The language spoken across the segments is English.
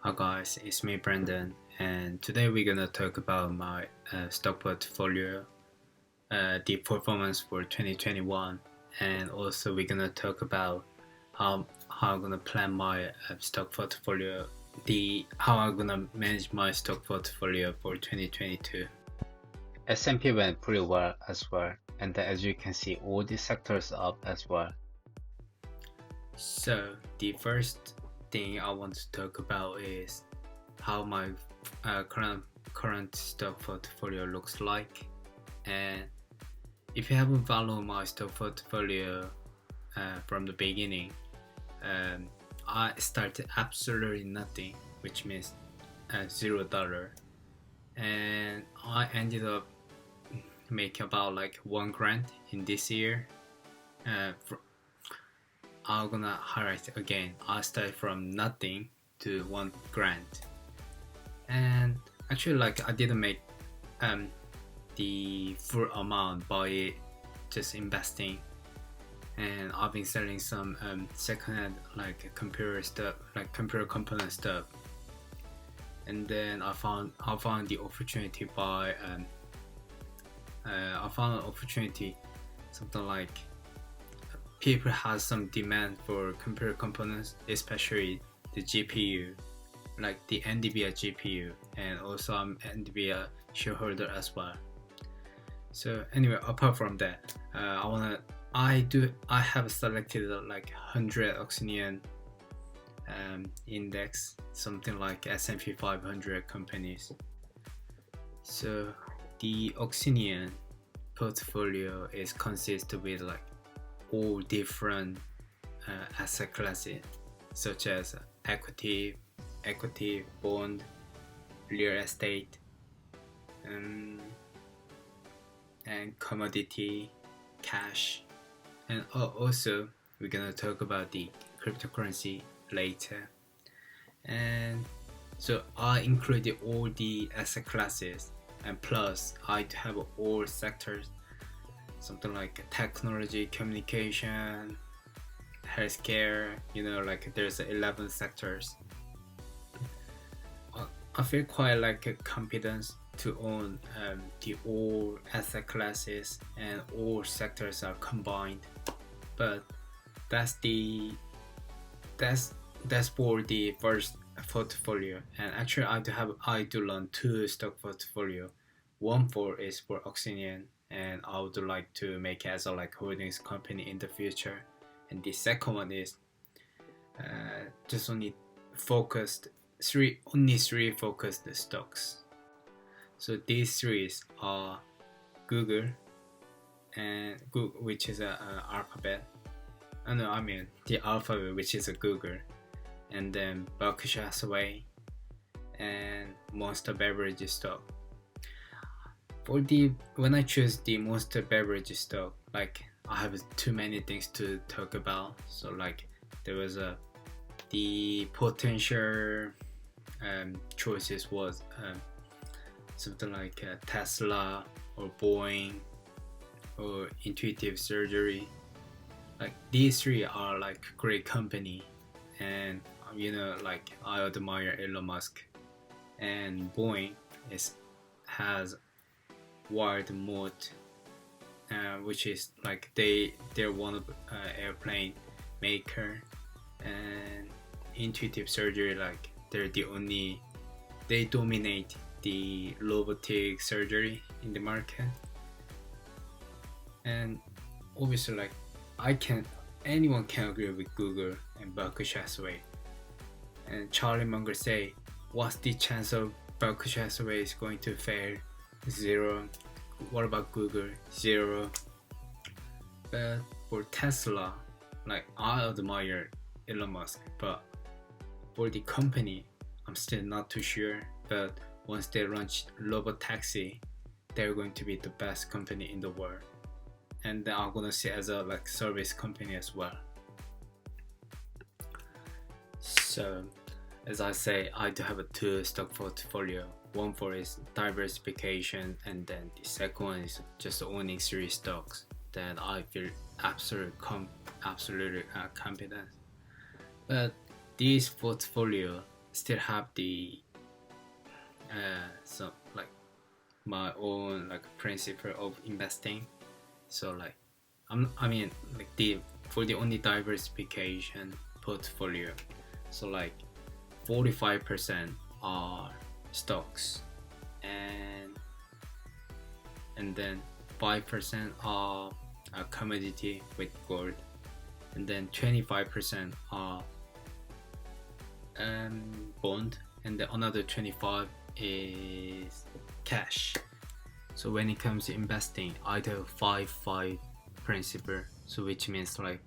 Hi guys, it's me Brandon, and today we're gonna talk about my stock portfolio, the performance for 2021, and also we're gonna talk about how I'm gonna plan my stock portfolio, the how I'm gonna manage my stock portfolio for 2022. S&P went pretty well as well, and as you can see, all the sectors up as well. So the first thing I want to talk about is how my current stock portfolio looks like. And if you haven't followed my stock portfolio from the beginning, I started absolutely nothing, which means $0, and I ended up making about like 1 grand in this year. I'm gonna highlight again. I started from nothing to 1 grand, and actually, like I didn't make the full amount by just investing, and I've been selling some secondhand like computer stuff, like computer component stuff, and then I found the opportunity by I found an opportunity, something like people has some demand for computer components, especially the GPU, like the NVIDIA GPU, and also I'm NVIDIA shareholder as well. So anyway, apart from that, I have selected like 100 OXINION index, something like S&P 500 companies. So the OXINION portfolio is consisted with like all different asset classes, such as equity, bond, real estate, and commodity, cash, and also we're gonna talk about the cryptocurrency later. And so I included all the asset classes, and plus I have all sectors, something like technology, communication, healthcare, like there's 11 sectors. I feel quite like a confidence to own the all asset classes and all sectors are combined, but that's for the first portfolio. And actually I do run two stock portfolio. One is for OXINION, and I would like to make it as a like holdings company in the future. And the second one is just only three focused stocks. So these three are Google, and Google, which is a alphabet. No, I mean the alphabet, which is a Google, and then Berkshire Hathaway, and Monster Beverage stock. When I choose the Monster Beverage stock, like I have too many things to talk about. So like there was the potential choices was something like Tesla or Boeing or Intuitive Surgery. Like these three are like great company, and like I admire Elon Musk, and Boeing has wide moat, which is like they're one of airplane maker, and Intuitive Surgery, like they dominate the robotic surgery in the market. And obviously, like anyone can agree with Google and Berkshire Hathaway. And Charlie Munger say, what's the chance of Berkshire Hathaway is going to fail? 0. What about Google? 0. But for Tesla, like I admire Elon Musk, but for the company, I'm still not too sure. But once they launch robotaxi, they're going to be the best company in the world, and then I'm gonna see as a like service company as well. So as I say, I do have a two stock portfolio. One for is diversification, and then the second one is just owning three stocks that I feel absolutely confident. But this portfolio still have the so like my own like principle of investing. So like I mean like for the only diversification portfolio, so like 45% are stocks, and then 5% are a commodity with gold, and then 25% are bond, and then another 25 is cash. So when it comes to investing, I do 5-5 principle, so which means like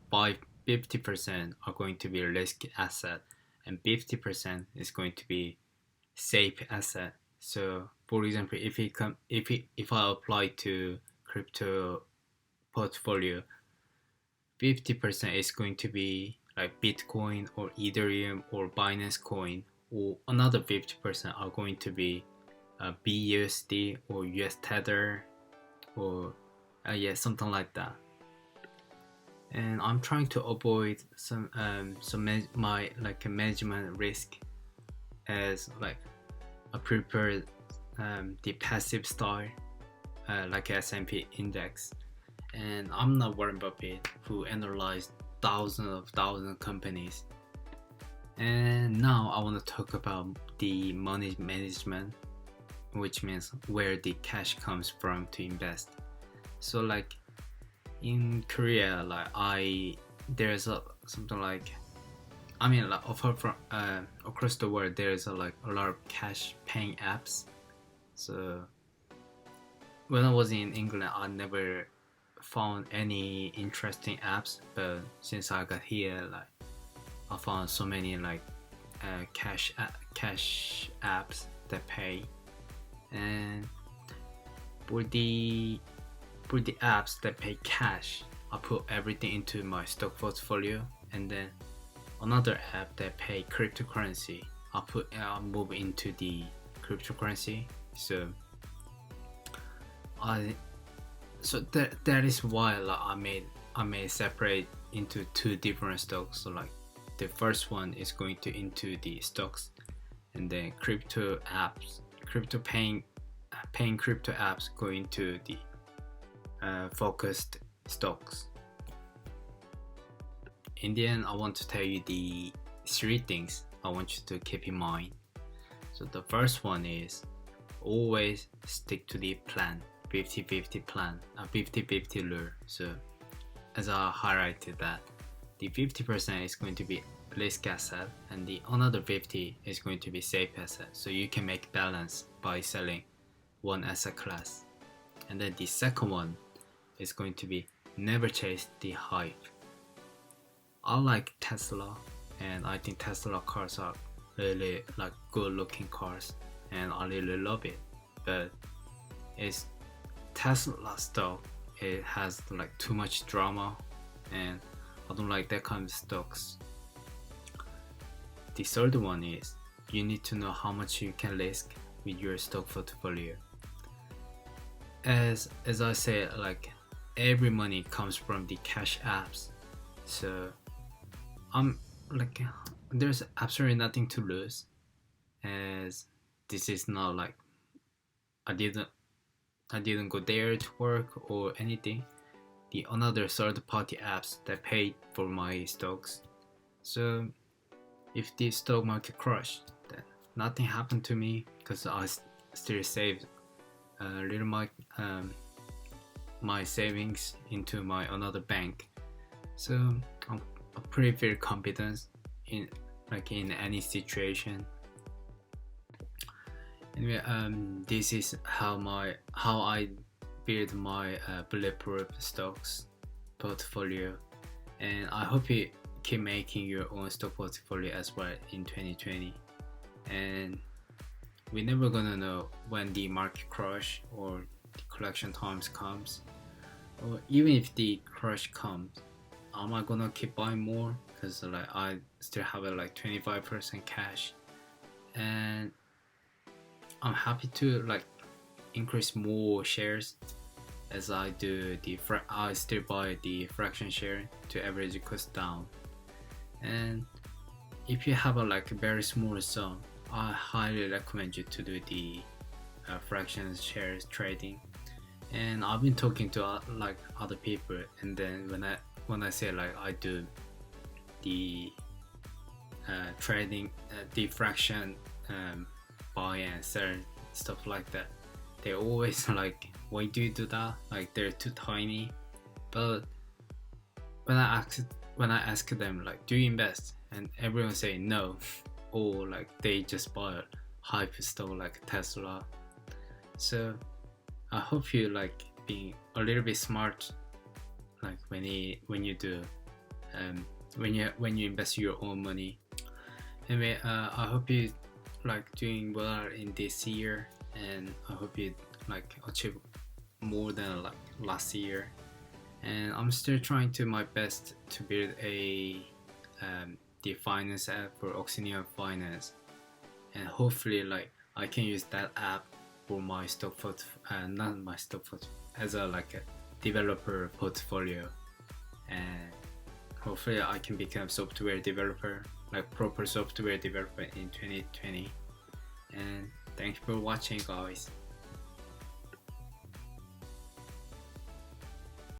50% are going to be risk asset and 50% is going to be safe asset. So for example, if I apply to crypto portfolio, 50% is going to be like Bitcoin or Ethereum or Binance Coin, or another 50% are going to be BUSD or US Tether, or yeah, something like that. And I'm trying to avoid my like a management risk, as like I prefer the passive style, like S&P index. And I'm not Warren Buffett who analyzed thousands of companies. And now I want to talk about the money management, which means where the cash comes from to invest. So like in Korea, like there's something like, I mean like across the world there's like a lot of cash paying apps. So when I was in England, I never found any interesting apps, but since I got here, like I found so many like cash apps that pay. And for the apps that pay cash, I put everything into my stock portfolio, and then another app that pay cryptocurrency, I move into the cryptocurrency. So that is why like I may separate into two different stocks. So like the first one is going to into the stocks, and then crypto paying crypto apps go into the focused stocks. In the end, I want to tell you the 3 things I want you to keep in mind. So the first one is always stick to the plan, 50-50 plan, a 50-50 rule. So as I highlighted that, the 50% is going to be risk asset, and the another 50 is going to be safe asset. So you can make balance by selling one asset class. And then the second one is going to be never chase the hype. I like Tesla, and I think Tesla cars are really like good looking cars, and I really love it. But it's Tesla stock, it has like too much drama, and I don't like that kind of stocks. The third one is you need to know how much you can risk with your stock portfolio. As I said, like every money comes from the cash apps, so I'm like there's absolutely nothing to lose, as this is not like I didn't go there to work or anything. The another third party apps that paid for my stocks. So if the stock market crashed, then nothing happened to me because I still saved a little my savings into my another bank. So I'm pretty very confident in any situation. Anyway, this is how I build my bulletproof stocks portfolio, and I hope you keep making your own stock portfolio as well in 2020. And we're never gonna know when the market crash or the collection times comes, or even if the crash comes, am I gonna keep buying more? Because like I still have like 25% cash, and I'm happy to like increase more shares as I do I still buy the fraction share to average cost down. And if you have a like a very small sum, I highly recommend you to do the fractions shares trading. And I've been talking to like other people, and then when I say like I do the trading, the fraction buy and sell, stuff like that, they always like, why do you do that? Like they're too tiny. But when I ask them like, do you invest? And everyone say no, or like they just buy a hype stock like Tesla. So I hope you like being a little bit smart, like when you do when you invest your own money. Anyway, I hope you like doing well in this year, and I hope you like achieve more than like last year. And I'm still trying to my best to build a the finance app for OXINION Finance, and hopefully like I can use that app for my stock not my stock as a like a developer portfolio, and hopefully I can become software developer, like proper software developer in 2020. And thank you for watching, guys.